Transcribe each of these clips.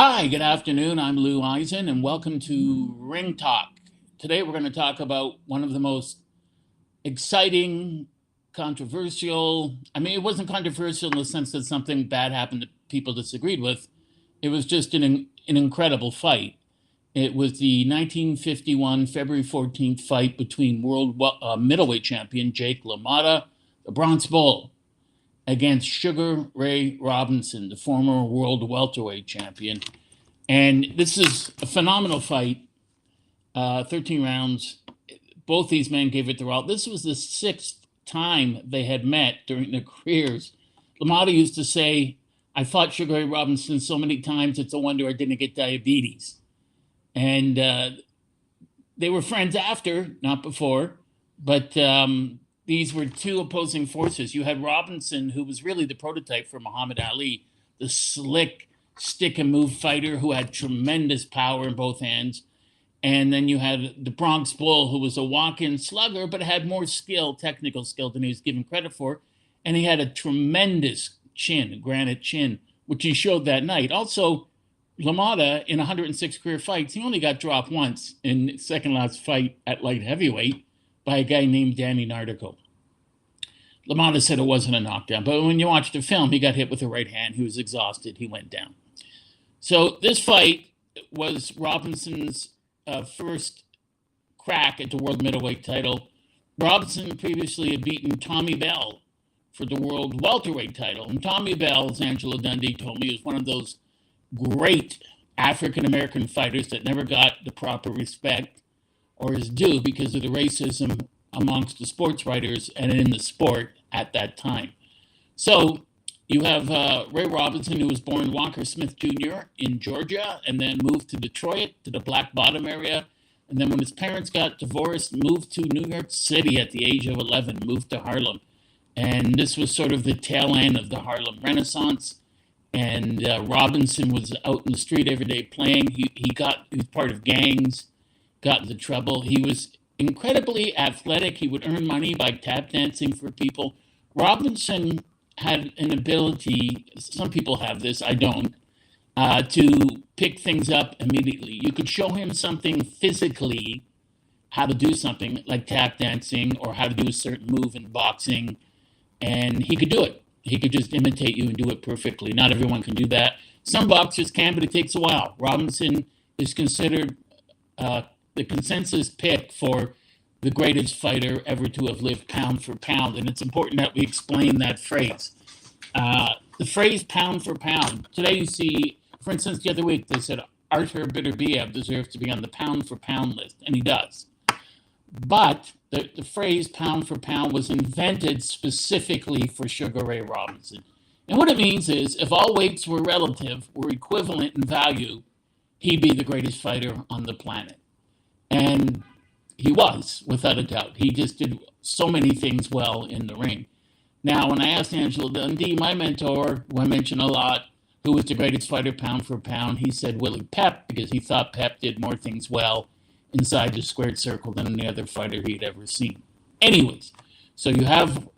Hi, good afternoon. I'm Lou Eisen, and welcome to Ring Talk. Today, we're going to talk about one of the most exciting, controversial. I mean, it wasn't controversial in the sense that something bad happened that people disagreed with. It was just an incredible fight. It was the 1951 February 14th fight between world middleweight champion Jake LaMotta, the Bronx Bull, against Sugar Ray Robinson, the former world welterweight champion. And this is a phenomenal fight, 13 rounds. Both these men gave it their all. This was the sixth time they had met during their careers. LaMotta used to say, I fought Sugar Ray Robinson so many times, it's a wonder I didn't get diabetes. And they were friends after, not before, but these were two opposing forces. You had Robinson, who was really the prototype for Muhammad Ali, the slick stick and move fighter who had tremendous power in both hands. And then you had the Bronx Bull, who was a walk-in slugger, but had more skill, technical skill, than he was given credit for. And he had a tremendous chin, a granite chin, which he showed that night. Also, LaMotta, in 106 career fights, he only got dropped once in second last fight at light heavyweight by a guy named Danny Nardico. LaMotta said it wasn't a knockdown, but when you watch the film, he got hit with the right hand. He was exhausted. He went down. So this fight was Robinson's first crack at the world middleweight title. Robinson previously had beaten Tommy Bell for the world welterweight title. And Tommy Bell, as Angelo Dundee told me, was one of those great African-American fighters that never got the proper respect or his due because of the racism amongst the sports writers and in the sport at that time. So you have Ray Robinson, who was born Walker Smith Jr. in Georgia and then moved to Detroit, to the Black Bottom area. And then when his parents got divorced, moved to New York City at the age of 11, moved to Harlem. And this was sort of the tail end of the Harlem Renaissance. And Robinson was out in the street every day playing. He was part of gangs, got into trouble. He was incredibly athletic. He would earn money by tap dancing for people. Robinson had an ability, some people have this, I don't, to pick things up immediately. You could show him something physically, how to do something like tap dancing or how to do a certain move in boxing, and he could do it. He could just imitate you and do it perfectly. Not everyone can do that. Some boxers can, but it takes a while. Robinson is considered the consensus pick for the greatest fighter ever to have lived pound for pound. And it's important that we explain that phrase. The phrase pound for pound. Today you see, for instance, the other week they said Artur Beterbiev deserves to be on the pound for pound list, and he does. But the phrase pound for pound was invented specifically for Sugar Ray Robinson. And what it means is if all weights were relative, were equivalent in value, he'd be the greatest fighter on the planet. And he was, without a doubt. He just did so many things well in the ring. Now, when I asked Angelo Dundee, my mentor, who I mention a lot, who was the greatest fighter pound for pound, he said Willie Pep, because he thought Pep did more things well inside the squared circle than any other fighter he'd ever seen. Anyways, so you have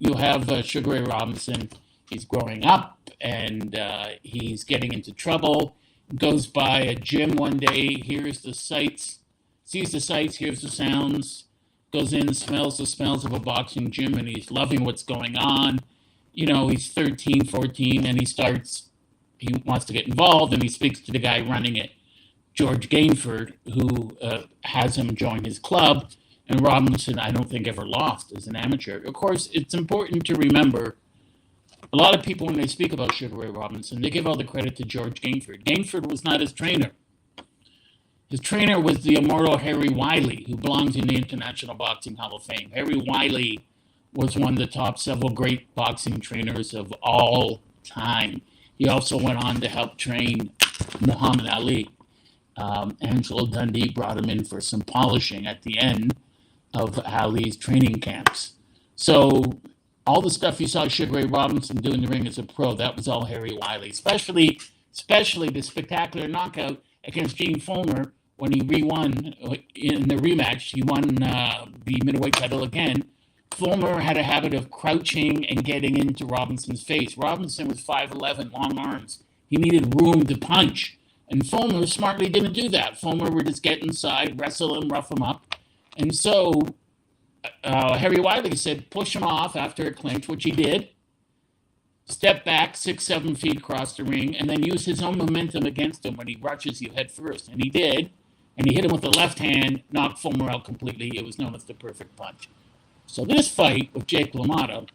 Sugar Ray Robinson. He's growing up, and he's getting into trouble. Goes by a gym one day, hears the sights, sees the sights, hears the sounds, goes in, smells the smells of a boxing gym, and he's loving what's going on. You know, he's 13, 14, and he wants to get involved, and he speaks to the guy running it, George Gainford, who has him join his club. And Robinson, I don't think, ever lost as an amateur. Of course, it's important to remember, a lot of people, when they speak about Sugar Ray Robinson, they give all the credit to George Gainford. Gainford was not his trainer. His trainer was the immortal Harry Wiley, who belongs in the International Boxing Hall of Fame. Harry Wiley was one of the top several great boxing trainers of all time. He also went on to help train Muhammad Ali. Angelo Dundee brought him in for some polishing at the end of Ali's training camps. So all the stuff you saw Sugar Ray Robinson do in the ring as a pro, that was all Harry Wiley, especially the spectacular knockout against Gene Fullmer when he re-won in the rematch. He won the middleweight title again. Fullmer had a habit of crouching and getting into Robinson's face. Robinson was 5'11", long arms. He needed room to punch. And Fulmer smartly didn't do that. Fulmer would just get inside, wrestle him, rough him up. And so Harry Wiley said, push him off after a clinch, which he did. Step back 6-7 feet across the ring, and then use his own momentum against him when he rushes you head first. And he did. And he hit him with the left hand, knocked Fulmer out completely. It was known as the perfect punch. So this fight with Jake LaMotta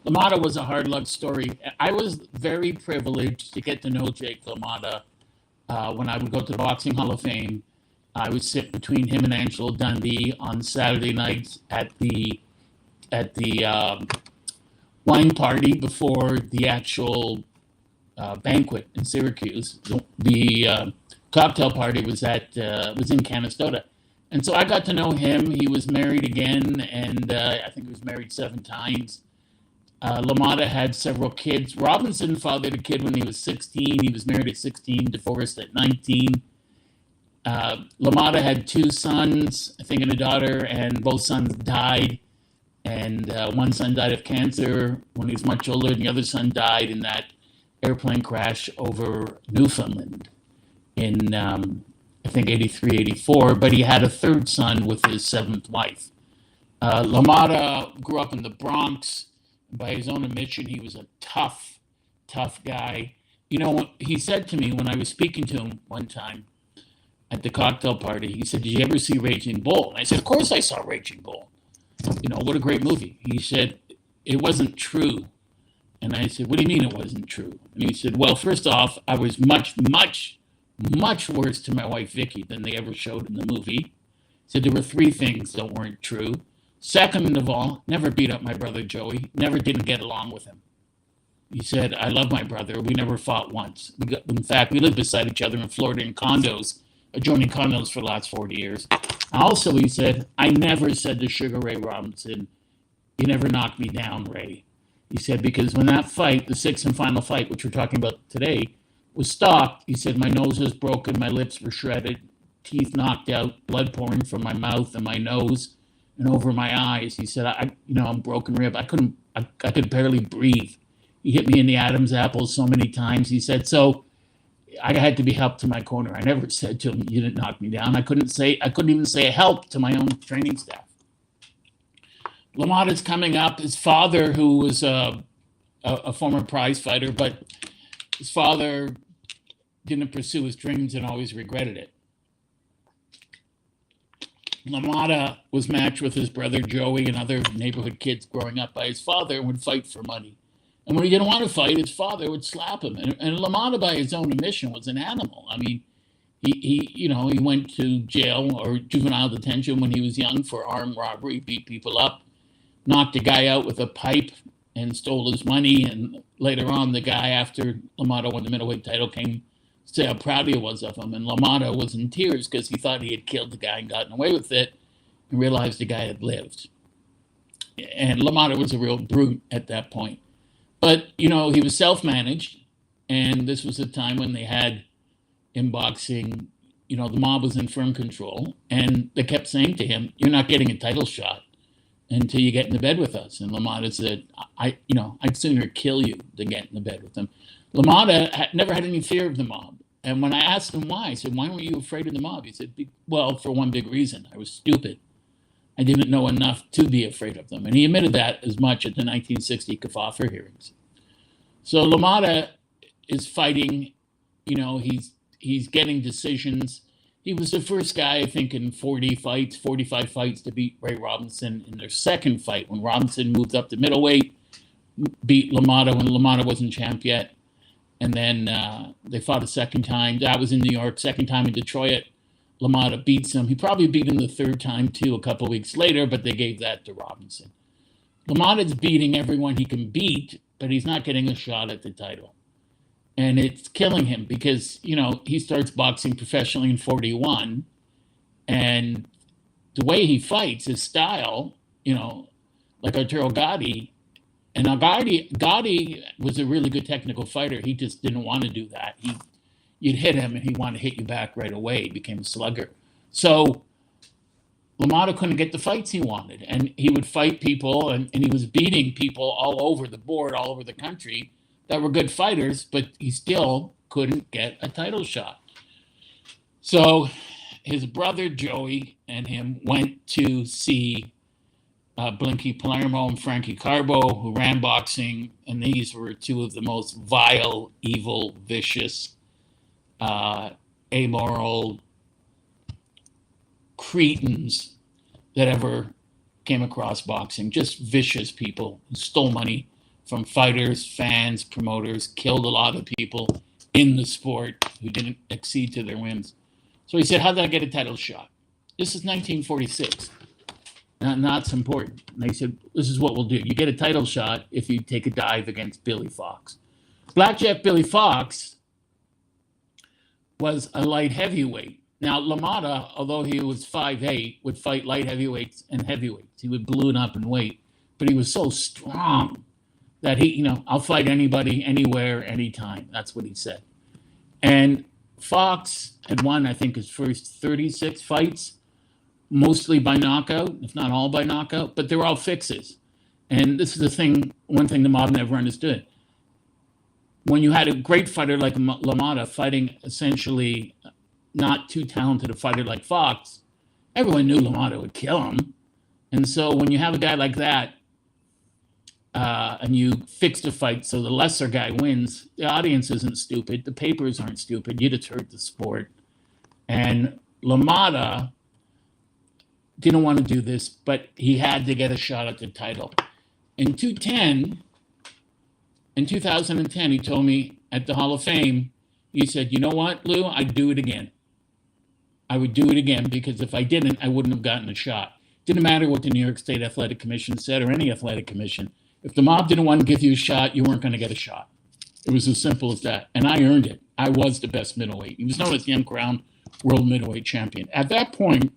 was a hard luck story. I was very privileged to get to know Jake LaMotta when I would go to the Boxing Hall of Fame. I would sit between him and Angelo Dundee on Saturday nights at the wine party before the actual banquet in Syracuse. The cocktail party was in Canastota. And so I got to know him. He was married again, and I think he was married 7 times. LaMotta had several kids. Robinson fathered a kid when he was 16. He was married at 16, divorced at 19. LaMotta had 2 sons, I think, and a daughter, and both sons died. And one son died of cancer when he was much older, and the other son died in that airplane crash over Newfoundland in, I think, 83, 84. But he had a 3rd son with his 7th wife. LaMotta grew up in the Bronx. By his own admission, he was a tough guy. You know, he said to me when I was speaking to him one time at the cocktail party, he said, did you ever see Raging Bull? And I said, of course I saw Raging Bull. You know, what a great movie. He said, it wasn't true. And I said, what do you mean it wasn't true? And he said, well, first off, I was much worse to my wife, Vicky, than they ever showed in the movie. He said there were 3 things that weren't true. Second of all, never beat up my brother Joey, never didn't get along with him. He said, I love my brother. We never fought once. In fact, we lived beside each other in Florida in condos, adjoining condos for the last 40 years. Also, he said, I never said to Sugar Ray Robinson, you never knocked me down, Ray. He said, because when that fight, the 6th and final fight, which we're talking about today, was stopped, he said, my nose was broken, my lips were shredded, teeth knocked out, blood pouring from my mouth and my nose and over my eyes. He said, I'm broken rib. I could barely breathe. He hit me in the Adam's apple so many times. He said, so I had to be helped to my corner. I never said to him, you didn't knock me down. I couldn't even say help to my own training staff. LaMotta's coming up. His father, who was a former prize fighter, but his father didn't pursue his dreams and always regretted it. LaMotta was matched with his brother Joey and other neighborhood kids growing up by his father and would fight for money. And when he didn't want to fight, his father would slap him. And LaMotta, by his own admission, was an animal. I mean, he went to jail or juvenile detention when he was young for armed robbery, beat people up, knocked a guy out with a pipe and stole his money. And later on, the guy, after LaMotta won the middleweight title, came to say how proud he was of him. And LaMotta was in tears because he thought he had killed the guy and gotten away with it and realized the guy had lived. And LaMotta was a real brute at that point. But, he was self-managed. And this was a time when they had, in boxing, the mob was in firm control. And they kept saying to him, you're not getting a title shot until you get in the bed with us. And LaMotta said, I'd sooner kill you than get in the bed with them. LaMotta never had any fear of the mob. And when I asked him why, I said, why weren't you afraid of the mob? He said, well, for one big reason. I was stupid. I didn't know enough to be afraid of them. And he admitted that as much at the 1960 Kefauver hearings. So LaMotta is fighting, he's getting decisions. He was the first guy, I think, in 45 fights to beat Ray Robinson in their second fight when Robinson moved up to middleweight, beat LaMotta when LaMotta wasn't champ yet. And then they fought a second time. That was in New York. Second time in Detroit, LaMotta beats him. He probably beat him the third time, too, a couple weeks later, but they gave that to Robinson. LaMotta's beating everyone he can beat, but he's not getting a shot at the title. And it's killing him because, he starts boxing professionally in 41. And the way he fights, his style, like Arturo Gatti. And now Gatti was a really good technical fighter. He just didn't want to do that. You'd hit him and he wanted to hit you back right away. He became a slugger. So LaMotta couldn't get the fights he wanted. And he would fight people and he was beating people all over the board, all over the country that were good fighters, but he still couldn't get a title shot. So his brother Joey and him went to see Blinky Palermo and Frankie Carbo, who ran boxing, and these were two of the most vile, evil, vicious, amoral cretins that ever came across boxing. Just vicious people who stole money from fighters, fans, promoters, killed a lot of people in the sport who didn't accede to their whims. So he said, how did I get a title shot? This is 1946. Now it's important. And they said, this is what we'll do. You get a title shot if you take a dive against Billy Fox. Blackjack Billy Fox was a light heavyweight. Now, LaMotta, although he was 5'8", would fight light heavyweights and heavyweights. He would balloon up in weight. But he was so strong that he, I'll fight anybody, anywhere, anytime. That's what he said. And Fox had won, I think, his first 36 fights, mostly by knockout, if not all by knockout, but they were all fixes. And this is one thing the mob never understood. When you had a great fighter like LaMotta fighting essentially not too talented a fighter like Fox, everyone knew LaMotta would kill him. And so when you have a guy like that, and you fixed a fight so the lesser guy wins, the audience isn't stupid, the papers aren't stupid, you deterred the sport. And LaMotta didn't want to do this, but he had to get a shot at the title. In 2010, he told me at the Hall of Fame, he said, you know what, Lou, I'd do it again. I would do it again because if I didn't, I wouldn't have gotten a shot. Didn't matter what the New York State Athletic Commission said or any athletic commission. If the mob didn't want to give you a shot, you weren't going to get a shot. It was as simple as that. And I earned it. I was the best middleweight. He was known as the uncrowned world middleweight champion. At that point,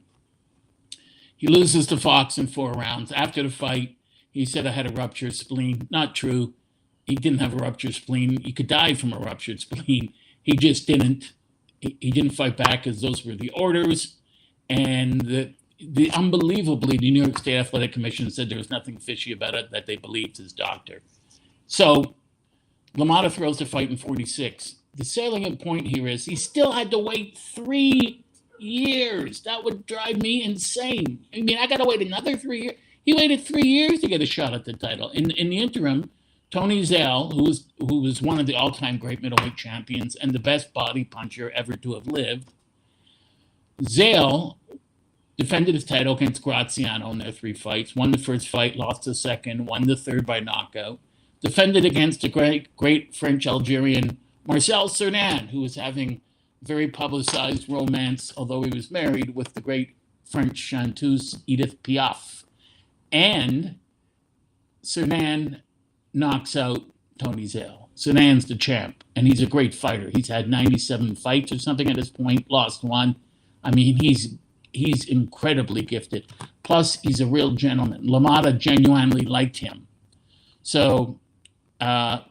he loses to Fox in 4 rounds. After the fight, he said, I had a ruptured spleen. Not true. He didn't have a ruptured spleen. You could die from a ruptured spleen. He just didn't. He didn't fight back because those were the orders. And unbelievably, the New York State Athletic Commission said there was nothing fishy about it, that they believed his doctor. So LaMotta throws the fight in 46. The salient point here is he still had to wait 3 years. That would drive me insane. I mean, I got to wait another 3 years. He waited 3 years to get a shot at the title. In the interim, Tony Zale, who was one of the all-time great middleweight champions and the best body puncher ever to have lived, Zale defended his title against Graziano in their 3 fights, won the first fight, lost the second, won the third by knockout, defended against the great French-Algerian Marcel Cerdan, who was having very publicized romance, although he was married, with the great French chanteuse Edith Piaf. And Cerdan knocks out Tony Zale. Cerdan's the champ, and he's a great fighter. He's had 97 fights or something at this point, lost 1. I mean, he's incredibly gifted. Plus, he's a real gentleman. LaMotta genuinely liked him. So, I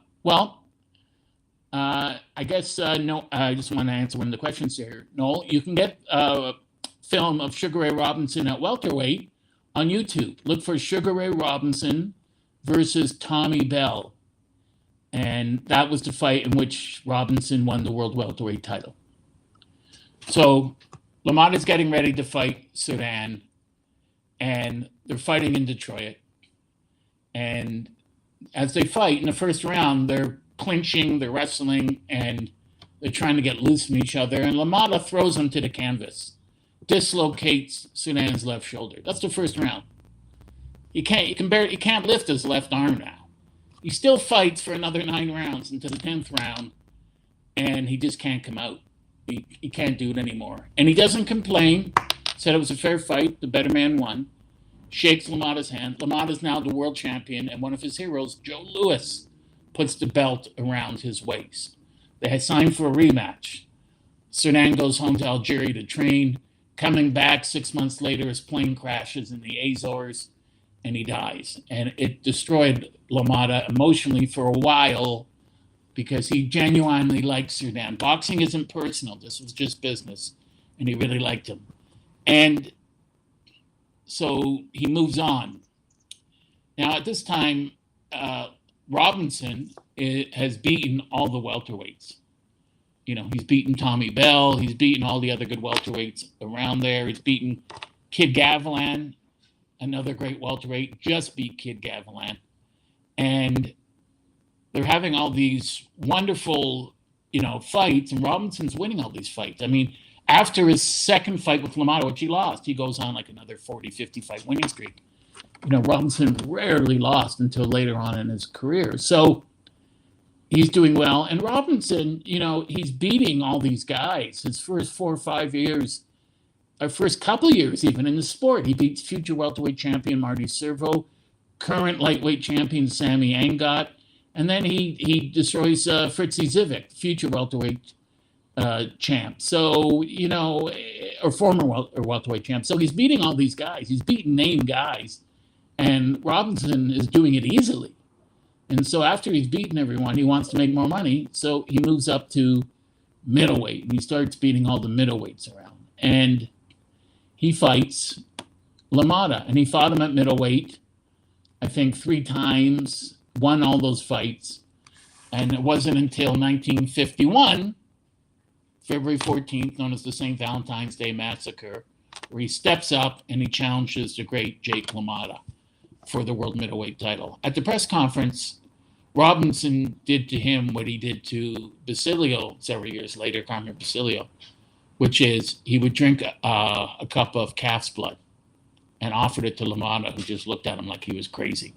guess, no, I just want to answer one of the questions here. Noel, you can get a film of Sugar Ray Robinson at welterweight on YouTube. Look for Sugar Ray Robinson versus Tommy Bell. And that was the fight in which Robinson won the world welterweight title. So LaMotta's getting ready to fight Cerdan, and they're fighting in Detroit. And as they fight in the first round, they're clinching, they're wrestling, and they're trying to get loose from each other. And LaMotta throws him to the canvas, dislocates Cerdan's left shoulder. That's the first round. He can't lift his left arm now. He still fights for another 9 rounds into the 10th round, and he just can't come out. He can't do it anymore. And he doesn't complain. Said it was a fair fight. The better man won. Shakes LaMotta's hand. LaMotta's now the world champion, and one of his heroes, Joe Louis, puts the belt around his waist. They had signed for a rematch. Cerdan goes home to Algeria to train. Coming back 6 months later, his plane crashes in the Azores, and he dies. And it destroyed LaMotta emotionally for a while because he genuinely liked Cerdan. Boxing isn't personal. This was just business, and he really liked him. And so he moves on. Now, at this time, Robinson has beaten all the welterweights. he's beaten Tommy Bell. He's beaten all the other good welterweights around there. He's beaten Kid Gavilan, another great welterweight, just beat Kid Gavilan. And they're having all these wonderful, fights, and Robinson's winning all these fights. I mean, after his second fight with LaMotta, which he lost, he goes on like another 40, 50 fight winning streak. Robinson rarely lost until later on in his career. So he's doing well. And Robinson, he's beating all these guys. His first 4 or 5 years, or first couple of years even in the sport, he beats future welterweight champion Marty Servo, current lightweight champion Sammy Angot, and then he destroys Fritzy Zivik, future welterweight champ. So, or former welterweight champ. So he's beating all these guys. He's beating name guys. And Robinson is doing it easily. And so after he's beaten everyone, he wants to make more money. So he moves up to middleweight. And he starts beating all the middleweights around. And he fights LaMotta. And he fought him at middleweight, I think 3 times, won all those fights. And it wasn't until 1951, February 14th, known as the St. Valentine's Day Massacre, where he steps up and he challenges the great Jake LaMotta for the world middleweight title. At the press conference, Robinson did to him what he did to Basilio several years later, Carmen Basilio, which is he would drink a cup of calf's blood and offered it to LaMotta, who just looked at him like he was crazy.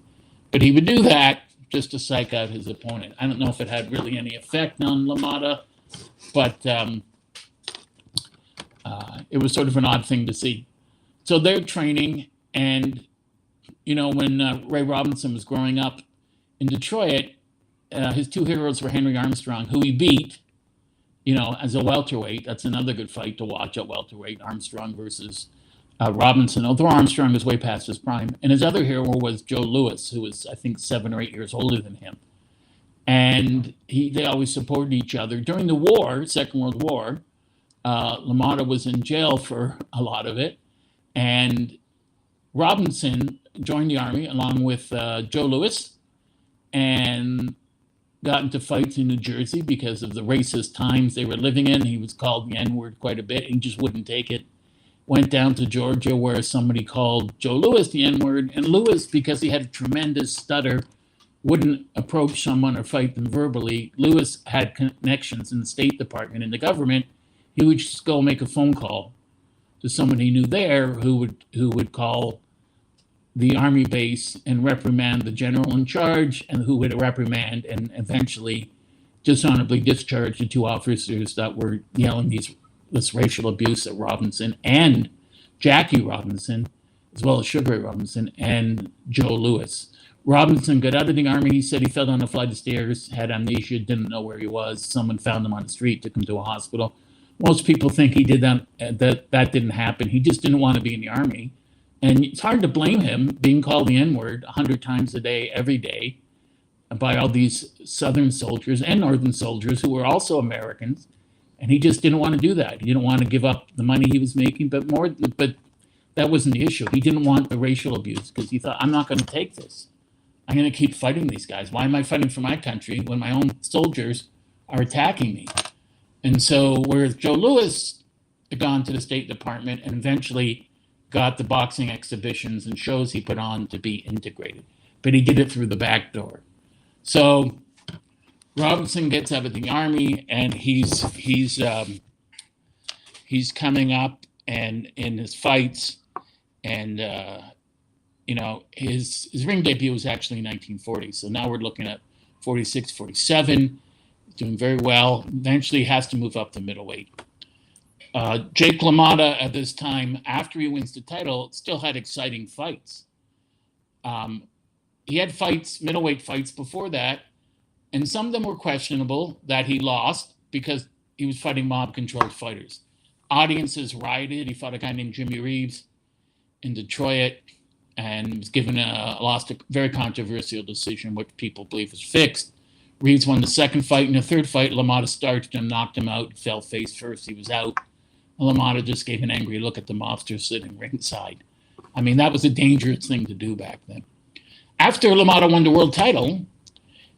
But he would do that just to psych out his opponent. I don't know if it had really any effect on LaMotta, but it was sort of an odd thing to see. So they're training, and when Ray Robinson was growing up in Detroit, his 2 heroes were Henry Armstrong, who he beat, as a welterweight. That's another good fight to watch at welterweight, Armstrong versus Robinson, although Armstrong was way past his prime. And his other hero was Joe Louis, who was, I think, 7 or 8 years older than him. And they always supported each other. During the war, Second World War, LaMotta was in jail for a lot of it. And Robinson joined the army along with Joe Louis and got into fights in New Jersey because of the racist times they were living in. He was called the N-word quite a bit. He just wouldn't take it. Went down to Georgia where somebody called Joe Louis the N-word. And Louis, because he had a tremendous stutter, wouldn't approach someone or fight them verbally. Louis had connections in the State Department and the government. He would just go make a phone call to someone he knew there who would call the army base and reprimand the general in charge, and who would reprimand and eventually dishonorably discharge the 2 officers that were yelling this racial abuse at Robinson and Jackie Robinson, as well as Sugar Ray Robinson and Joe Louis. Robinson got out of the army. He said he fell down a flight of stairs, had amnesia, didn't know where he was. Someone found him on the street, took him to a hospital. Most people think he did that didn't happen. He just didn't want to be in the army. And it's hard to blame him being called the N-word 100 times a day, every day, by all these Southern soldiers and Northern soldiers who were also Americans. And he just didn't want to do that. He didn't want to give up the money he was making, but that wasn't the issue. He didn't want the racial abuse because he thought, I'm not going to take this. I'm going to keep fighting these guys. Why am I fighting for my country when my own soldiers are attacking me? And so whereas Joe Louis had gone to the State Department and eventually got the boxing exhibitions and shows he put on to be integrated, but he did it through the back door. So Robinson gets out of the army, and he's coming up and in his fights, and his ring debut was actually in 1940. So now we're looking at 46, 47, doing very well. Eventually has to move up to middleweight. Jake LaMotta at this time, after he wins the title, still had exciting fights. He had fights, middleweight fights before that, and some of them were questionable that he lost because he was fighting mob-controlled fighters. Audiences rioted. He fought a guy named Jimmy Reeves in Detroit and was given lost a very controversial decision, which people believe was fixed. Reeves won the second fight. In the third fight, LaMotta starched him, knocked him out, fell face first. He was out. LaMotta just gave an angry look at the mobster sitting ringside. I mean, that was a dangerous thing to do back then. After LaMotta won the world title,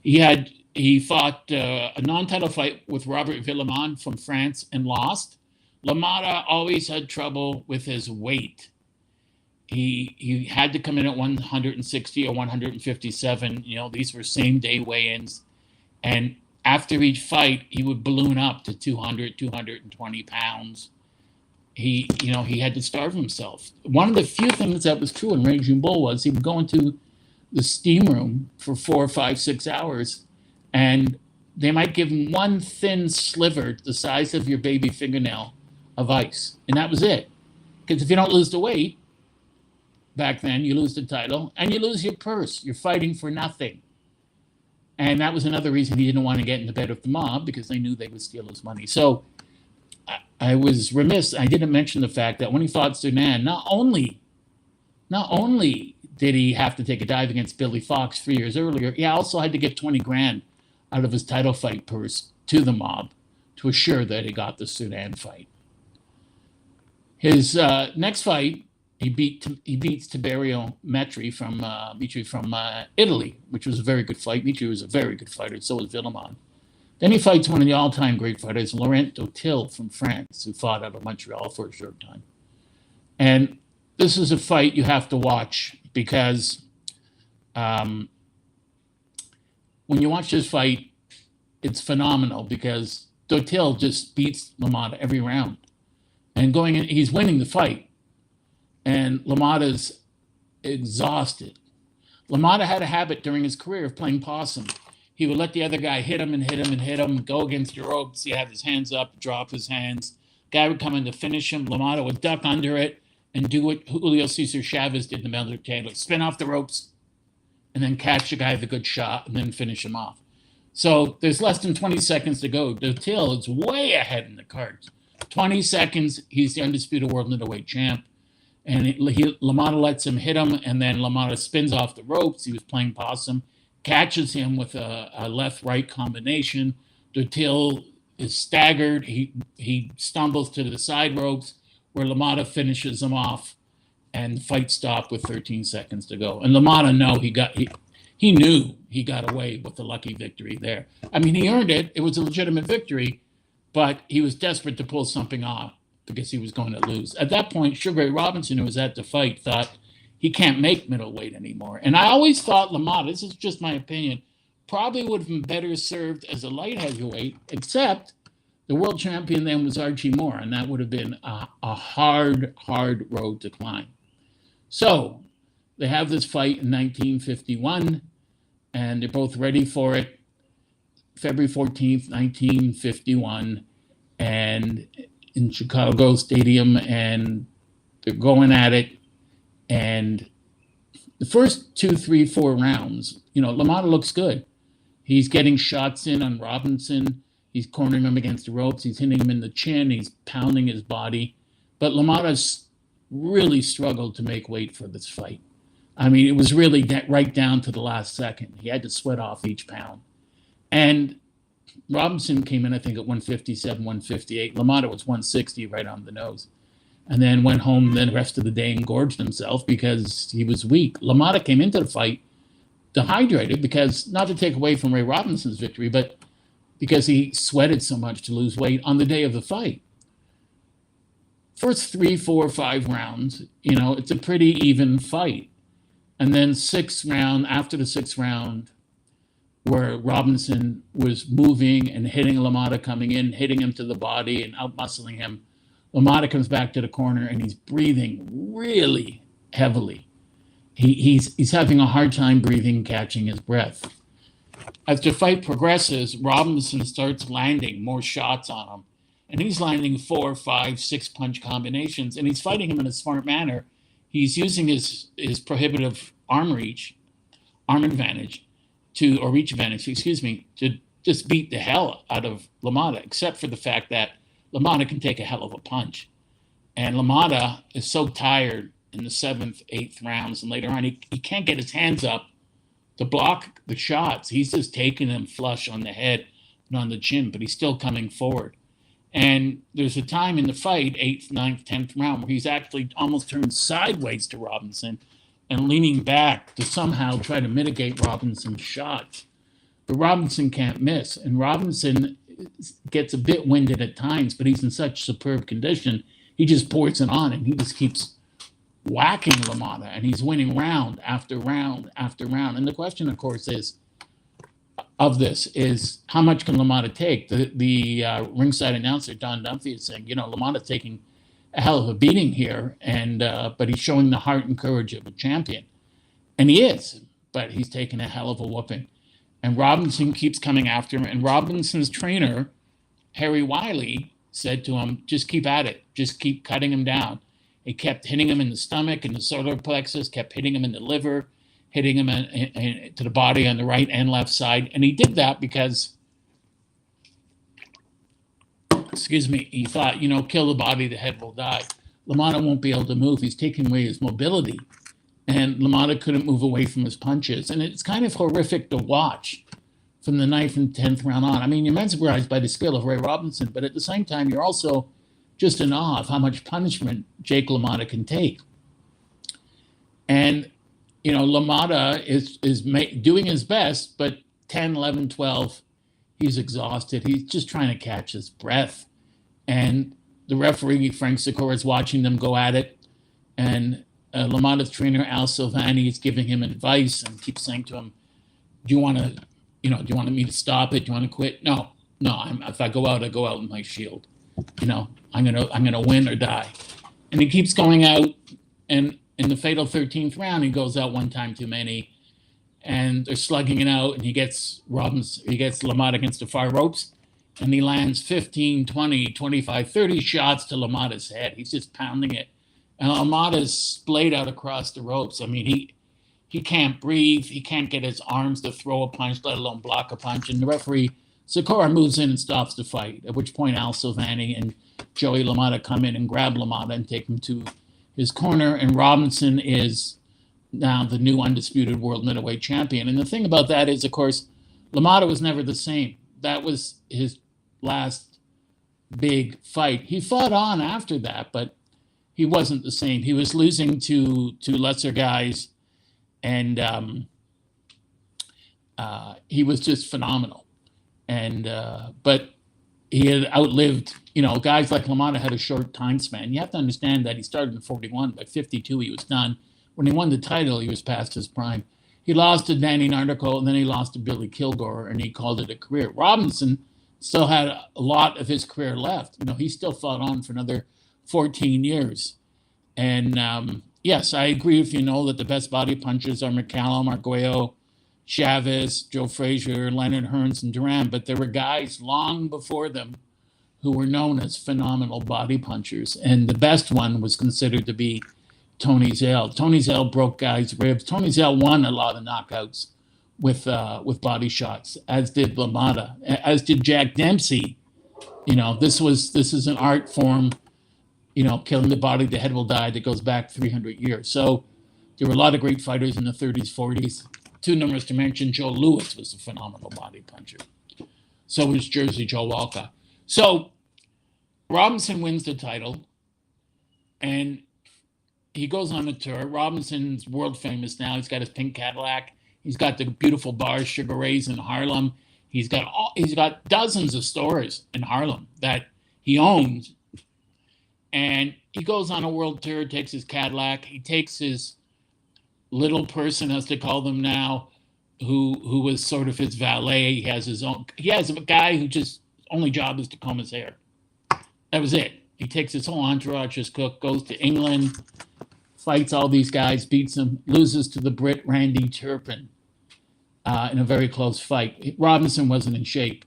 he had He fought a non-title fight with Robert Villemont from France and lost. LaMotta always had trouble with his weight. He had to come in at 160 or 157. These were same day weigh-ins. And after each fight, he would balloon up to 200, 220 pounds. He had to starve himself. One of the few things that was true in Raging Bull was he would go into the steam room for 4, 5, 6 hours, and they might give him one thin sliver the size of your baby fingernail of ice. And that was it. Because if you don't lose the weight, back then, you lose the title and you lose your purse. You're fighting for nothing. And that was another reason he didn't want to get into bed with the mob, because they knew they would steal his money. So I was remiss. I didn't mention the fact that when he fought Sudan, not only did he have to take a dive against Billy Fox 3 years earlier, he also had to give 20 grand out of his title fight purse to the mob to assure that he got the Sudan fight. His next fight, he beats Tiberio Mitri from Italy, which was a very good fight. Mitri was a very good fighter, so was Villemont. Then he fights one of the all-time great fighters, Laurent Dotil from France, who fought out of Montreal for a short time. And this is a fight you have to watch, because when you watch this fight, it's phenomenal, because Dotil just beats LaMotta every round. And going in, he's winning the fight. And LaMotta's exhausted. LaMotta had a habit during his career of playing possum. He would let the other guy hit him and hit him and hit him, go against the ropes. He'd have his hands up, drop his hands. Guy would come in to finish him. LaMotta would duck under it and do what Julio Cesar Chavez did in the Melder Taylor. Spin off the ropes and then catch the guy with a good shot and then finish him off. So there's less than 20 seconds to go. Dotil is way ahead in the cards. 20 seconds, he's the undisputed world middleweight champ. And LaMotta lets him hit him, and then LaMotta spins off the ropes. He was playing possum, catches him with a left-right combination. Dotil is staggered. He stumbles to the side ropes, where LaMotta finishes him off, and the fight stopped with 13 seconds to go. And LaMotta he knew he got away with a lucky victory there. I mean, he earned it. It was a legitimate victory, but he was desperate to pull something off, because he was going to lose. At that point, Sugar Ray Robinson, who was at the fight, thought he can't make middleweight anymore. And I always thought LaMotta, this is just my opinion, probably would have been better served as a light heavyweight, except the world champion then was Archie Moore, and that would have been a hard road to climb. So they have this fight in 1951, and they're both ready for it. February 14th, 1951, and in Chicago Stadium, and they're going at it. And the first 2, 3, 4 rounds, LaMotta looks good. He's getting shots in on Robinson. He's cornering him against the ropes. He's hitting him in the chin. He's pounding his body. But LaMotta's really struggled to make weight for this fight. I mean, it was really right down to the last second. He had to sweat off each pound. And Robinson came in, I think, at 157, 158. LaMotta was 160, right on the nose. And then went home the rest of the day and gorged himself because he was weak. LaMotta came into the fight dehydrated, because, not to take away from Ray Robinson's victory, but because he sweated so much to lose weight on the day of the fight. First 3, 4, 5 rounds, it's a pretty even fight. And then after the 6th round, where Robinson was moving and hitting LaMotta, coming in, hitting him to the body and out-muscling him, LaMotta comes back to the corner and he's breathing really heavily. He's having a hard time breathing, catching his breath. As the fight progresses, Robinson starts landing more shots on him. And he's landing 4, 5, 6 punch combinations, and he's fighting him in a smart manner. He's using his prohibitive reach advantage, to just beat the hell out of LaMotta, except for the fact that LaMotta can take a hell of a punch. And LaMotta is so tired in the 7th, 8th rounds, and later on, he can't get his hands up to block the shots. He's just taking them flush on the head and on the chin, but he's still coming forward. And there's a time in the fight, 8th, 9th, 10th round, where he's actually almost turned sideways to Robinson and leaning back to somehow try to mitigate Robinson's shots. but Robinson can't miss. And Robinson gets a bit winded at times, but he's in such superb condition. He just pours it on and he just keeps whacking LaMotta, and he's winning round after round after round. And the question, of course, is how much can LaMotta take? The ringside announcer, Don Dunphy, is saying, LaMotta's taking a hell of a beating here, and but he's showing the heart and courage of a champion. And he is, but he's taking a hell of a whooping. And Robinson keeps coming after him, and Robinson's trainer, Harry Wiley, said to him, just keep at it. Just keep cutting him down. He kept hitting him in the stomach and the solar plexus, kept hitting him in the liver, hitting him to the body on the right and left side. And he did that because, he thought, kill the body, the head will die. LaMotta won't be able to move. He's taking away his mobility. And LaMotta couldn't move away from his punches. And it's kind of horrific to watch from the 9th and 10th round on. I mean, you're mesmerized by the skill of Ray Robinson, but at the same time, you're also just in awe of how much punishment Jake LaMotta can take. And, LaMotta is doing his best, but 10, 11, 12, he's exhausted. He's just trying to catch his breath. And the referee, Frank Sikora, is watching them go at it. And LaMotta's trainer, Al Silvani, is giving him advice and keeps saying to him, do you want me to stop it? Do you want to quit? No, if I go out, I go out with my shield. I'm gonna win or die. And he keeps going out, and in the fatal 13th round, he goes out one time too many, and they're slugging it out, and he gets LaMotta against the far ropes, and he lands 15, 20, 25, 30 shots to LaMotta's head. He's just pounding it. And LaMotta's splayed out across the ropes. I mean, he can't breathe. He can't get his arms to throw a punch, let alone block a punch. And the referee, Sikora, moves in and stops the fight, at which point Al Silvani and Joey LaMotta come in and grab LaMotta and take him to his corner. And Robinson is now the new undisputed world middleweight champion. And the thing about that is, of course, LaMotta was never the same. That was his last big fight. He fought on after that, but he wasn't the same. He was losing to lesser guys, and he was just phenomenal. And but he had outlived, guys like LaMotta had a short time span. You have to understand that he started in 41. By 52, he was done. When he won the title, he was past his prime. He lost to Danny Nardico, and then he lost to Billy Kilgore, and he called it a career. Robinson still had a lot of his career left. He still fought on for another 14 years. And yes, I agree with that the best body punchers are McCallum, Arguello, Chavez, Joe Frazier, Leonard Hearns, and Duran. But there were guys long before them who were known as phenomenal body punchers. And the best one was considered to be Tony Zale. Tony Zale broke guys' ribs. Tony Zale won a lot of knockouts with body shots, as did LaMotta, as did Jack Dempsey. This is an art form, killing the body, the head will die, that goes back 300 years. So there were a lot of great fighters in the 30s, 40s. Too numerous to mention. Joe Louis was a phenomenal body puncher. So was Jersey Joe Walcott. So Robinson wins the title, and he goes on a tour. Robinson's world famous now. He's got his pink Cadillac. He's got the beautiful bars, Sugar Ray's in Harlem. He's got dozens of stores in Harlem that he owns. And he goes on a world tour, takes his Cadillac. He takes his little person, as they call them now, who was sort of his valet. He has a guy who just only job is to comb his hair. That was it. He takes his whole entourage, his cook, goes to England, fights all these guys, beats them, loses to the Brit Randy Turpin in a very close fight. Robinson wasn't in shape.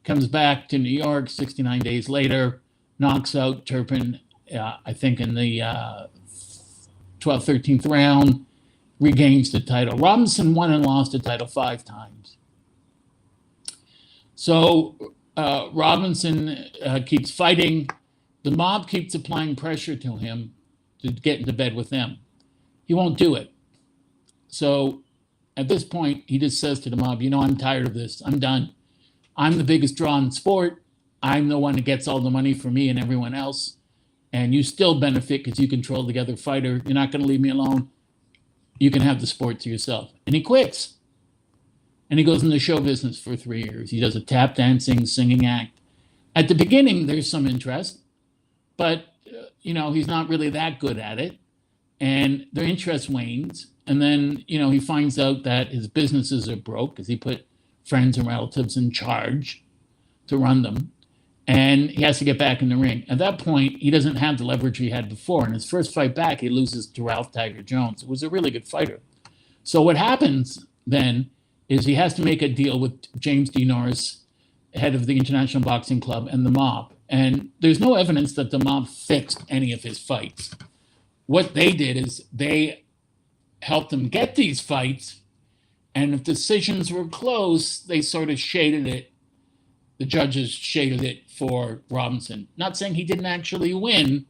Comes back to New York 69 days later, knocks out Turpin, I think in the 12th, 13th round, regains the title. Robinson won and lost the title 5 times. So Robinson keeps fighting. The mob keeps applying pressure to him to get into bed with them. He won't do it. So at this point, he just says to the mob, I'm tired of this. I'm done. I'm the biggest draw in sport. I'm the one that gets all the money for me and everyone else. And you still benefit because you control the other fighter. You're not going to leave me alone. You can have the sport to yourself. And he quits. and he goes in the show business for 3 years. He does a tap dancing, singing act. At the beginning, there's some interest, but he's not really that good at it, and their interest wanes. And then he finds out that his businesses are broke because he put friends and relatives in charge to run them, and he has to get back in the ring. At that point, he doesn't have the leverage he had before. In his first fight back, he loses to Ralph Tiger Jones, who was a really good fighter. So what happens then is he has to make a deal with James D. Norris, head of the International Boxing Club, and the mob. And there's no evidence that the mob fixed any of his fights. What they did is they helped him get these fights, and if decisions were close, they sort of shaded it. The judges shaded it for Robinson. Not saying he didn't actually win,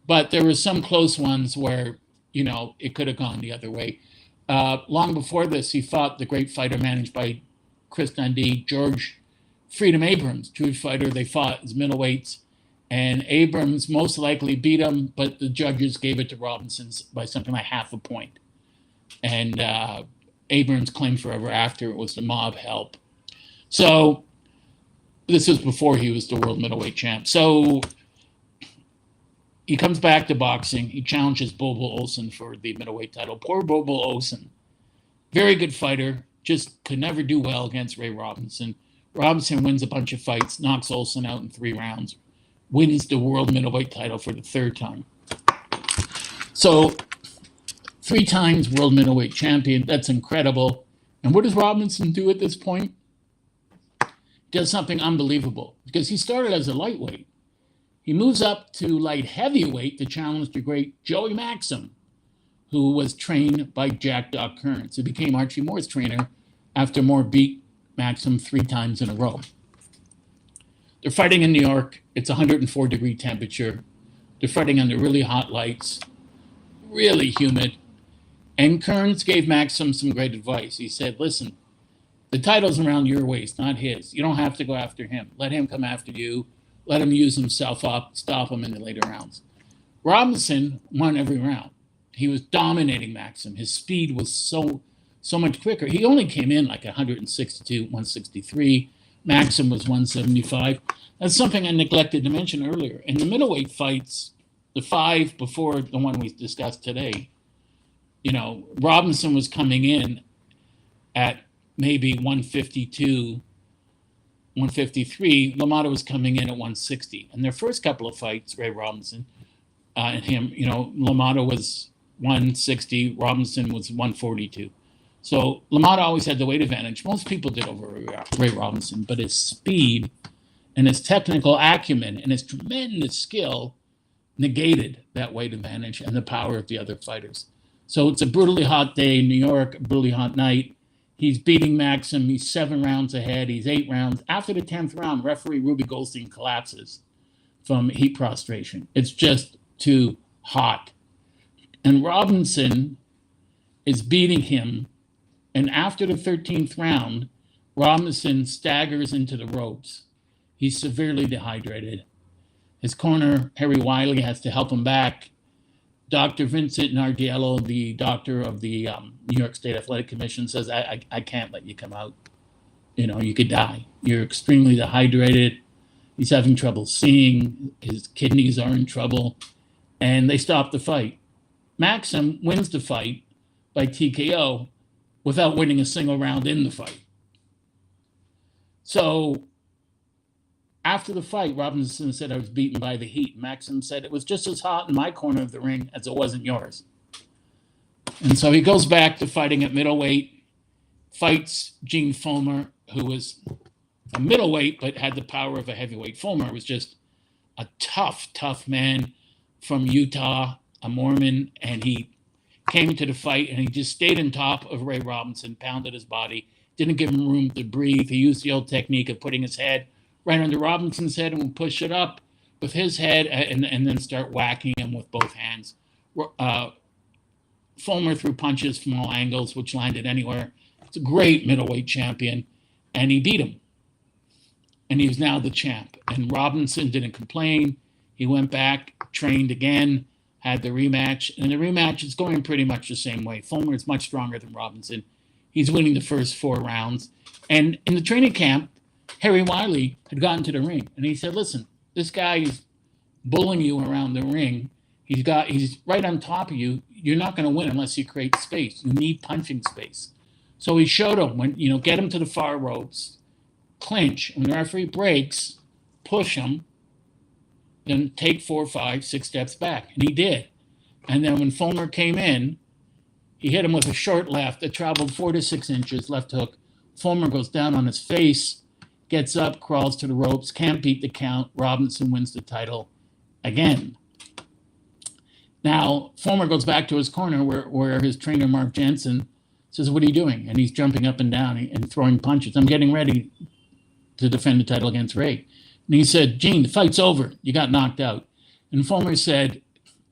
but there were some close ones where, it could have gone the other way. Long before this, he fought the great fighter managed by Chris Dundee, George Freedom Abrams, Jewish fighter. They fought as middleweights, and Abrams most likely beat him, but the judges gave it to Robinson by something like half a point. And Abrams claimed forever after it was the mob help. So this was before he was the world middleweight champ. So he comes back to boxing. He challenges Bobo Olsen for the middleweight title. Poor Bobo Olsen, very good fighter, just could never do well against Ray Robinson. Robinson wins a bunch of fights, knocks Olsen out in 3 rounds, wins the world middleweight title for the 3rd time. So 3 times world middleweight champion. That's incredible. And what does Robinson do at this point? Does something unbelievable, because he started as a lightweight. He moves up to light heavyweight to challenge the great Joey Maxim, who was trained by Jack Doc Kearns, who became Archie Moore's trainer after Moore beat Maxim 3 times in a row. They're fighting in New York. It's 104-degree temperature. They're fighting under really hot lights, really humid. And Kearns gave Maxim some great advice. He said, listen, the title's around your waist, not his. You don't have to go after him. Let him come after you. Let him use himself up, stop him in the later rounds. Robinson won every round. He was dominating Maxim. His speed was so much quicker. He only came in like 162, 163. Maxim was 175. That's something I neglected to mention earlier. In the middleweight fights, the 5 before the one we discussed today, Robinson was coming in at maybe 152, 153. LaMotta was coming in at 160. And their first couple of fights, Ray Robinson and him, LaMotta was 160, Robinson was 142. So LaMotta always had the weight advantage. Most people did over Ray Robinson, but his speed and his technical acumen and his tremendous skill negated that weight advantage and the power of the other fighters. So it's a brutally hot day in New York, a brutally hot night. He's beating Maxim. He's 7 rounds ahead. He's 8 rounds. After the 10th round, referee Ruby Goldstein collapses from heat prostration. It's just too hot. And Robinson is beating him. And after the 13th round, Robinson staggers into the ropes. He's severely dehydrated. His corner, Harry Wiley, has to help him back. Dr. Vincent Nardiello, the doctor of the New York State Athletic Commission, says, I can't let you come out. You could die. You're extremely dehydrated. He's having trouble seeing. His kidneys are in trouble. And they stop the fight. Maxim wins the fight by TKO without winning a single round in the fight. So after the fight, Robinson said, I was beaten by the heat. Maxim said, it was just as hot in my corner of the ring as it was in yours. And so he goes back to fighting at middleweight, fights Gene Fulmer, who was a middleweight but had the power of a heavyweight. Fulmer was just a tough man from Utah, a Mormon, and he came to the fight and he just stayed on top of Ray Robinson, pounded his body, didn't give him room to breathe. He used the old technique of putting his head right under Robinson's head and would push it up with his head and then start whacking him with both hands. Fulmer threw punches from all angles, which landed anywhere. It's a great middleweight champion, and he beat him. And he's now the champ. And Robinson didn't complain. He went back, trained again, had the rematch. And the rematch is going pretty much the same way. Fulmer is much stronger than Robinson. He's winning the first 4 rounds. And in the training camp, Harry Wiley had gotten to the ring, and he said, listen, this guy is bullying you around the ring. He's right on top of you. You're not going to win unless you create space. You need punching space. So he showed him when, get him to the far ropes, clinch. When the referee breaks, push him, then take 4, 5, 6 steps back. And he did. And then when Fulmer came in, he hit him with a short left that traveled 4 to 6 inches, left hook. Fulmer goes down on his face, gets up, crawls to the ropes, can't beat the count. Robinson wins the title again. Now, Fulmer goes back to his corner where his trainer, Mark Jensen, says, what are you doing? And he's jumping up and down and throwing punches. I'm getting ready to defend the title against Ray. And he said, Gene, the fight's over. You got knocked out. And Fulmer said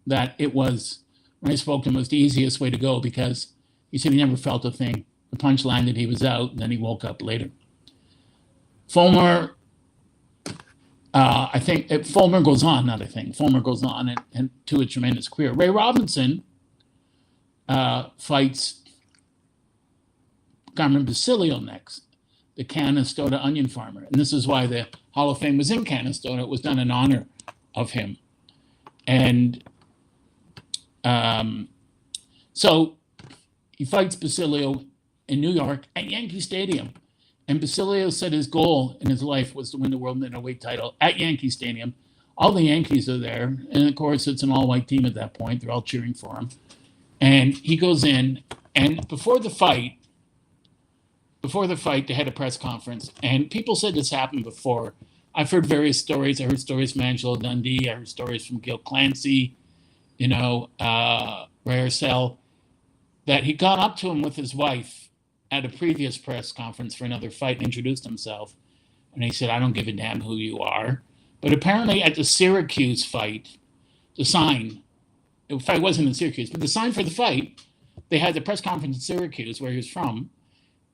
that it was, when I spoke to him, it was the easiest way to go because he said he never felt a thing. The punch landed, he was out, and then he woke up later. Fulmer, Fulmer goes on and to a tremendous career. Ray Robinson fights Carmen Basilio next, the Canastota onion farmer. And this is why the Hall of Fame was in Canastota. It was done in honor of him. And so he fights Basilio in New York at Yankee Stadium. And Basilio said his goal in his life was to win the world middleweight title at Yankee Stadium. All the Yankees are there. And of course, it's an all-white team at that point. They're all cheering for him. And he goes in, and before the fight, they had a press conference. And people said this happened before. I've heard various stories. I heard stories from Angelo Dundee. I heard stories from Gil Clancy, Ray Arcel, that he got up to him with his wife at a previous press conference for another fight and introduced himself. And he said, I don't give a damn who you are. But apparently at the Syracuse fight, the fight wasn't in Syracuse, but the sign for the fight, they had the press conference in Syracuse, where he was from,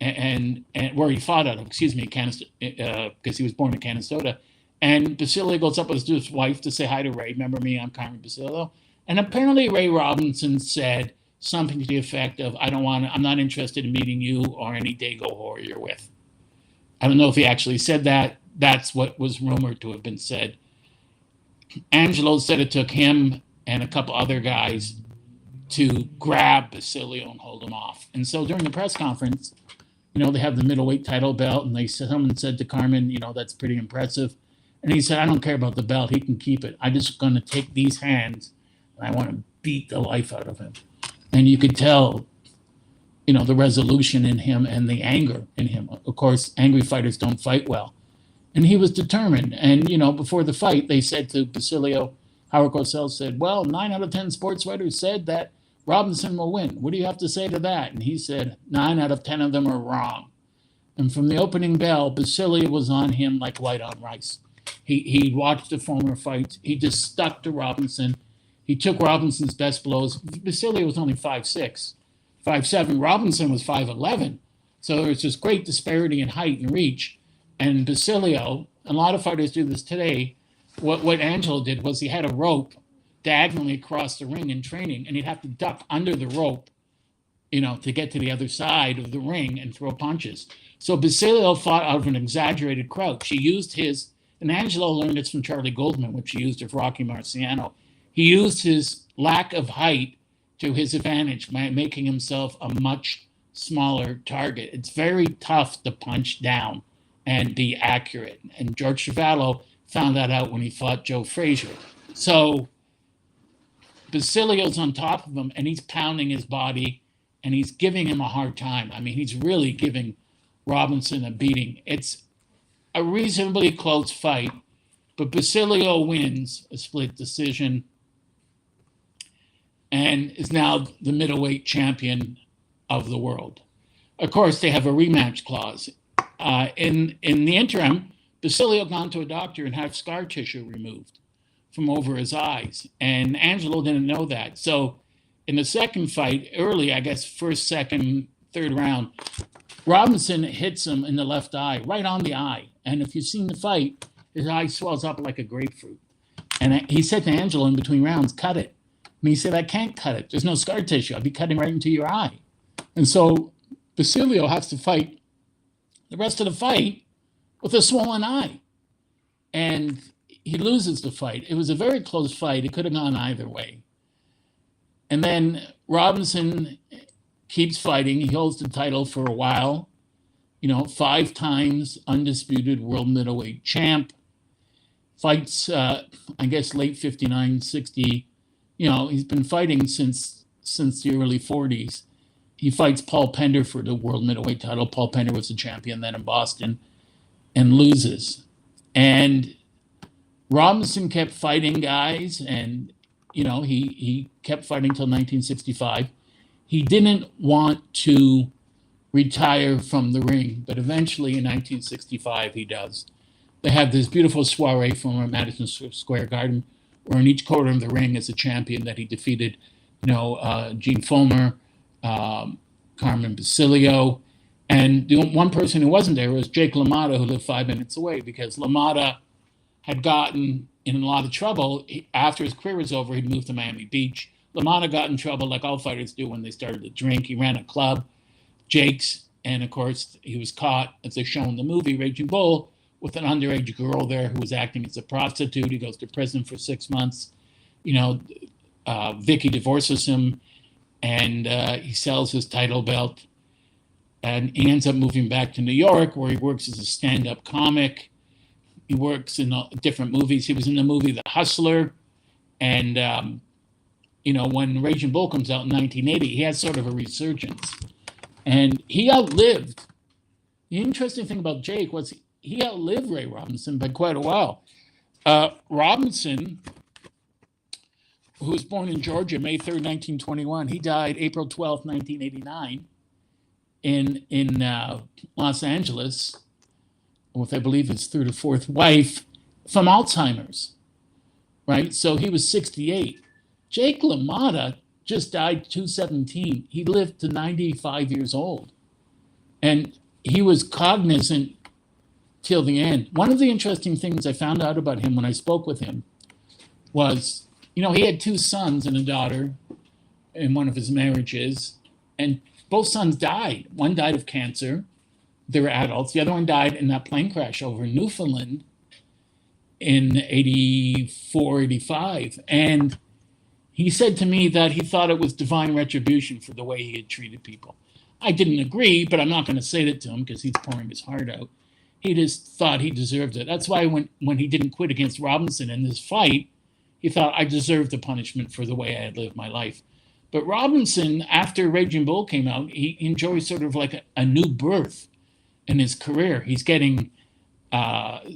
and where he fought out of, because he was born in Canastota. And Basilio goes up with his wife to say hi to Ray. Remember me, I'm Carmen Basilio. And apparently Ray Robinson said something to the effect of, I'm not interested in meeting you or any Dago whore you're with. I don't know if he actually said that. That's what was rumored to have been said. Angelo said it took him and a couple other guys to grab Basilio and hold him off. And so during the press conference, they have the middleweight title belt, and someone said to Carmen, that's pretty impressive. And he said, I don't care about the belt. He can keep it. I'm just going to take these hands, and I want to beat the life out of him. And you could tell, the resolution in him and the anger in him. Of course, angry fighters don't fight well. And he was determined. And, before the fight, they said to Basilio, Howard Cosell said, well, 9 out of 10 sports writers said that Robinson will win. What do you have to say to that? And he said, 9 out of 10 of them are wrong. And from the opening bell, Basilio was on him like white on rice. He watched the former fights. He just stuck to Robinson. He took Robinson's best blows. Basilio was only 5'6", 5'7". Robinson was 5'11". So there was this great disparity in height and reach. And Basilio, a lot of fighters do this today. What Angelo did was he had a rope diagonally across the ring in training, and he'd have to duck under the rope, to get to the other side of the ring and throw punches. So Basilio fought out of an exaggerated crouch. He used and Angelo learned this from Charlie Goldman, which he used of Rocky Marciano. He used his lack of height to his advantage by making himself a much smaller target. It's very tough to punch down and be accurate. And George Chuvalo found that out when he fought Joe Frazier. So Basilio's on top of him, and he's pounding his body, and he's giving him a hard time. I mean, he's really giving Robinson a beating. It's a reasonably close fight, but Basilio wins a split decision and is now the middleweight champion of the world. Of course, they have a rematch clause. In the interim, Basilio gone to a doctor and had scar tissue removed from over his eyes, and Angelo didn't know that. So in the second fight, early, I guess, first, second, third round, Robinson hits him in the left eye, right on the eye. And if you've seen the fight, his eye swells up like a grapefruit. And he said to Angelo in between rounds, cut it. And he said, I can't cut it. There's no scar tissue. I'll be cutting right into your eye. And so Basilio has to fight the rest of the fight with a swollen eye. And he loses the fight. It was a very close fight. It could have gone either way. And then Robinson keeps fighting. He holds the title for a while. 5 times undisputed world middleweight champ. Fights, I guess, late 59, 60. He's been fighting since the early 40s. He fights Paul Pender for the world middleweight title. Paul Pender was the champion then in Boston and loses. And Robinson kept fighting guys, and he kept fighting until 1965. He didn't want to retire from the ring, but eventually in 1965 he does. They have this beautiful soiree from Madison Square Garden, where in each corner of the ring is a champion that he defeated. Gene Fulmer, Carmen Basilio, and the one person who wasn't there was Jake LaMotta, who lived 5 minutes away, because LaMotta had gotten in a lot of trouble. After his career was over, he'd moved to Miami Beach. LaMotta got in trouble like all fighters do when they started to drink. He ran a club, Jake's, and of course he was caught, as they show in the movie Raging Bull, with an underage girl there who was acting as a prostitute. He goes to prison for 6 months. Vicky divorces him, and he sells his title belt. And he ends up moving back to New York, where he works as a stand-up comic. He works in different movies. He was in the movie The Hustler. And, when Raging Bull comes out in 1980, he has sort of a resurgence. And he outlived. The interesting thing about Jake was he outlived Ray Robinson by quite a while. Robinson, who was born in Georgia, May 3rd, 1921, he died April 12th, 1989 in Los Angeles, with, I believe, his 3rd or 4th wife, from Alzheimer's, right? So he was 68. Jake LaMotta just died 217. He lived to 95 years old. And he was cognizant till the end. One of the interesting things I found out about him when I spoke with him was, he had 2 sons and a daughter in one of his marriages, and both sons died. One died of cancer. They were adults. The other one died in that plane crash over in Newfoundland in 84, 85. And he said to me that he thought it was divine retribution for the way he had treated people. I didn't agree, but I'm not going to say that to him because he's pouring his heart out. He just thought he deserved it. That's why when he didn't quit against Robinson in this fight, he thought, I deserved the punishment for the way I had lived my life. But Robinson, after Raging Bull came out, he enjoys sort of like a new birth in his career. He's getting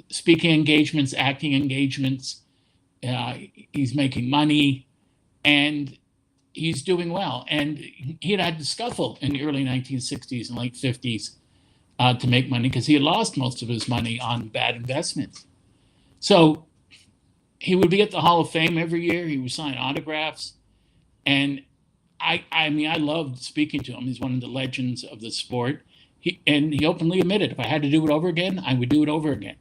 speaking engagements, acting engagements. He's making money, and he's doing well. And he had to scuffle in the early 1960s and late 50s to make money because he had lost most of his money on bad investments. So he would be at the Hall of Fame every year. He would sign autographs. And I loved speaking to him. He's one of the legends of the sport. He openly admitted, if I had to do it over again, I would do it over again.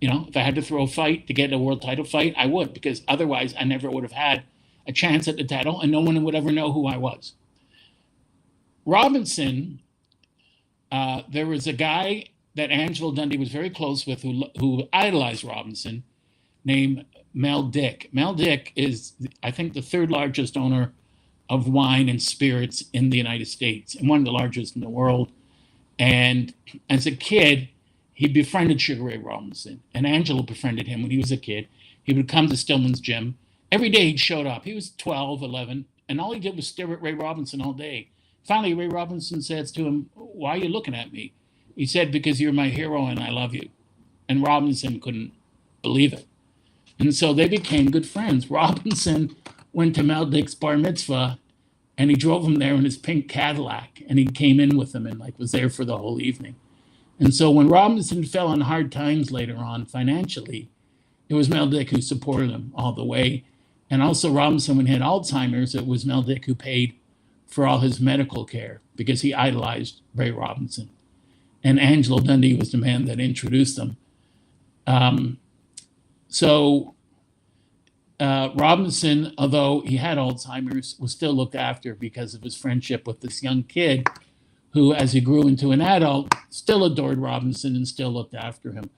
If I had to throw a fight to get a world title fight, I would, because otherwise I never would have had a chance at the title, and no one would ever know who I was. Robinson, there was a guy that Angelo Dundee was very close with who idolized Robinson, named Mel Dick. Mel Dick is, I think, the 3rd largest owner of wine and spirits in the United States, and one of the largest in the world. And as a kid, he befriended Sugar Ray Robinson, and Angelo befriended him when he was a kid. He would come to Stillman's gym. Every day he showed up. He was 12, 11, and all he did was stare at Ray Robinson all day. Finally, Ray Robinson says to him, "Why are you looking at me?" He said, "Because you're my hero and I love you." And Robinson couldn't believe it. And so they became good friends. Robinson went to Mel Dick's bar mitzvah, and he drove him there in his pink Cadillac, and he came in with him and was there for the whole evening. And so when Robinson fell on hard times later on financially, it was Mel Dick who supported him all the way. And also Robinson, when he had Alzheimer's, it was Mel Dick who paid for all his medical care because he idolized Ray Robinson. And Angelo Dundee was the man that introduced them. Robinson, although he had Alzheimer's, was still looked after because of his friendship with this young kid who, as he grew into an adult, still adored Robinson and still looked after him.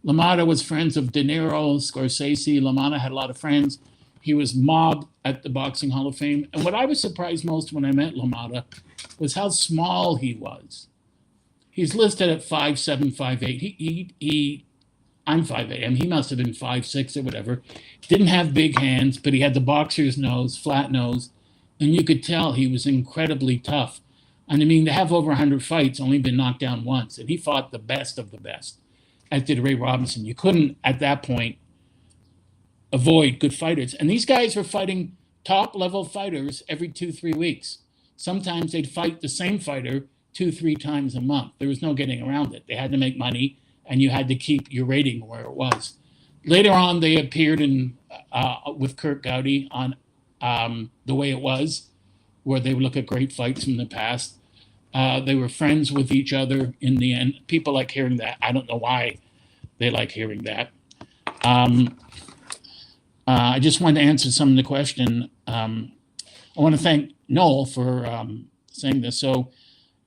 LaMotta was friends of De Niro, Scorsese. LaMotta had a lot of friends. He was mobbed at the Boxing Hall of Fame. And what I was surprised most when I met LaMotta was how small he was. He's listed at 5'7", 5'8". I'm 5'8". I mean, he must have been 5'6" or whatever. Didn't have big hands, but he had the boxer's nose, flat nose. And you could tell he was incredibly tough. And I mean, to have over 100 fights, only been knocked down once. And he fought the best of the best, as did Ray Robinson. You couldn't, at that point, avoid good fighters. And these guys were fighting top-level fighters every 2-3 weeks. Sometimes they'd fight the same fighter 2-3 times a month. There was no getting around it. They had to make money, and you had to keep your rating where it was. Later on, they appeared in with Kurt Gowdy on The Way It Was, where they would look at great fights from the past. They were friends with each other in the end. People like hearing that. I don't know why they like hearing that. I just wanted to answer some of the question. I want to thank Noel for saying this. So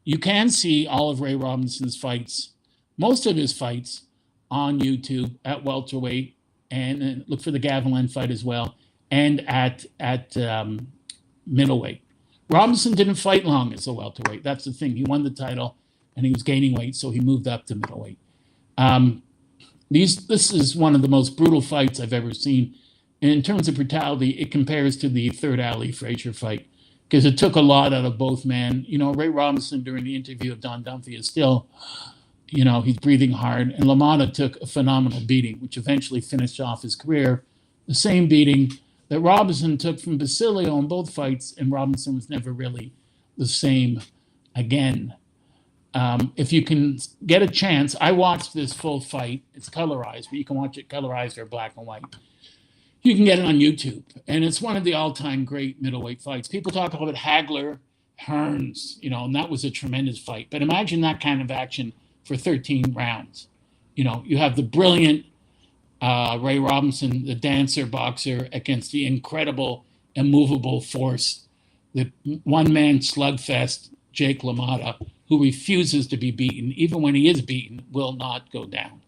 you can see all of Ray Robinson's fights, most of his fights, on YouTube at welterweight, and look for the Gavilan fight as well, and at middleweight. Robinson didn't fight long as a welterweight. That's the thing. He won the title, and he was gaining weight, so he moved up to middleweight. This is one of the most brutal fights I've ever seen. And in terms of brutality, it compares to the Third Alley Frazier fight, because it took a lot out of both men. You know, Ray Robinson, during the interview of Don Dunphy, is still, you know, he's breathing hard. And LaMotta took a phenomenal beating, which eventually finished off his career. The same beating that Robinson took from Basilio in both fights, and Robinson was never really the same again. If you can get a chance, I watched this full fight. It's colorized, but you can watch it colorized or black and white. You can get it on YouTube, and it's one of the all-time great middleweight fights. People talk about Hagler, Hearns, you know, and that was a tremendous fight. But imagine that kind of action for 13 rounds. You know, you have the brilliant Ray Robinson, the dancer boxer, against the incredible, immovable force, the one-man slugfest, Jake LaMotta, who refuses to be beaten, even when he is beaten, will not go down.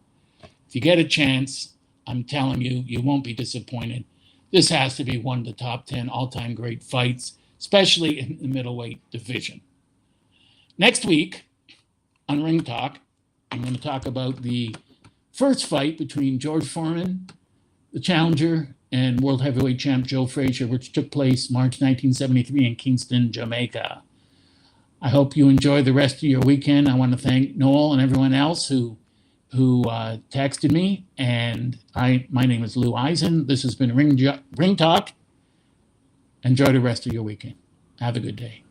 If you get a chance, I'm telling you, you won't be disappointed. This has to be one of the top 10 all-time great fights, especially in the middleweight division. Next week on Ring Talk, I'm going to talk about the first fight between George Foreman, the challenger, and world heavyweight champ Joe Frazier, which took place March 1973 in Kingston, Jamaica. I hope you enjoy the rest of your weekend. I want to thank Noel and everyone else who texted me, and my name is Lou Eisen. This has been Ring Talk. Enjoy the rest of your weekend. Have a good day.